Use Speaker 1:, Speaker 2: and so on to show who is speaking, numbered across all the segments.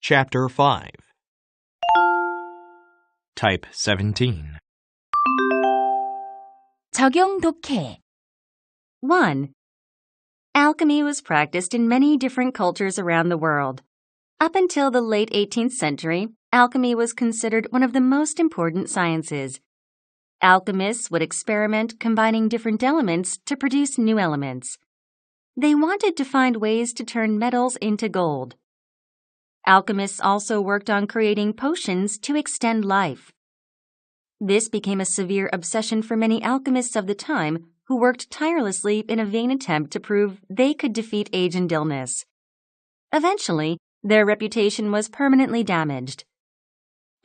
Speaker 1: Chapter 5. Type 17.
Speaker 2: 적용 독해. 1. Alchemy was practiced in many different cultures around the world. Up until the late 18th century, alchemy was considered one of the most important sciences. Alchemists would experiment combining different elements to produce new elements. They wanted to find ways to turn metals into gold. Alchemists also worked on creating potions to extend life. This became a severe obsession for many alchemists of the time who worked tirelessly in a vain attempt to prove they could defeat age and illness. Eventually, their reputation was permanently damaged.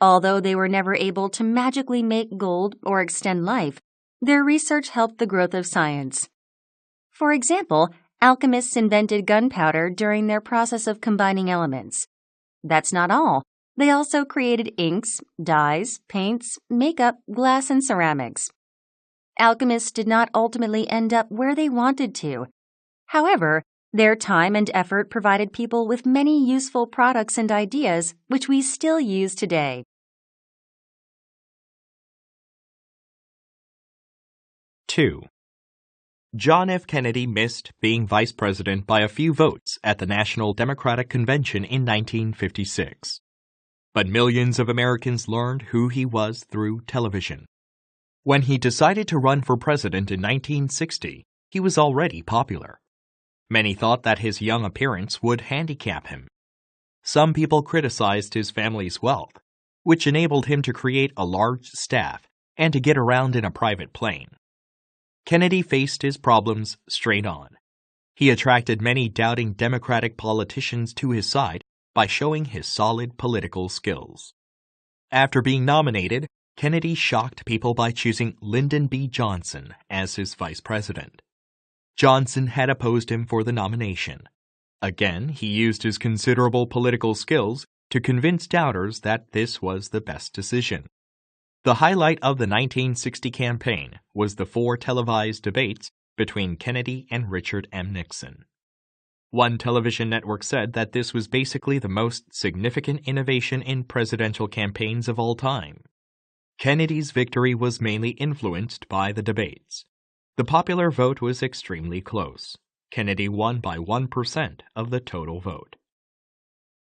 Speaker 2: Although they were never able to magically make gold or extend life, their research helped the growth of science. For example, alchemists invented gunpowder during their process of combining elements. That's not all. They also created inks, dyes, paints, makeup, glass, and ceramics. Alchemists did not ultimately end up where they wanted to. However, their time and effort provided people with many useful products and ideas which we still use today.
Speaker 1: Two. John F. Kennedy missed being vice president by a few votes at the National Democratic Convention in 1956. But millions of Americans learned who he was through television. When he decided to run for president in 1960, he was already popular. Many thought that his young appearance would handicap him. Some people criticized his family's wealth, which enabled him to create a large staff and to get around in a private plane. Kennedy faced his problems straight on. He attracted many doubting Democratic politicians to his side by showing his solid political skills. After being nominated, Kennedy shocked people by choosing Lyndon B. Johnson as his vice president. Johnson had opposed him for the nomination. Again, he used his considerable political skills to convince doubters that this was the best decision. The highlight of the 1960 campaign was the 4 televised debates between Kennedy and Richard M. Nixon. One television network said that this was basically the most significant innovation in presidential campaigns of all time. Kennedy's victory was mainly influenced by the debates. The popular vote was extremely close. Kennedy won by 1% of the total vote.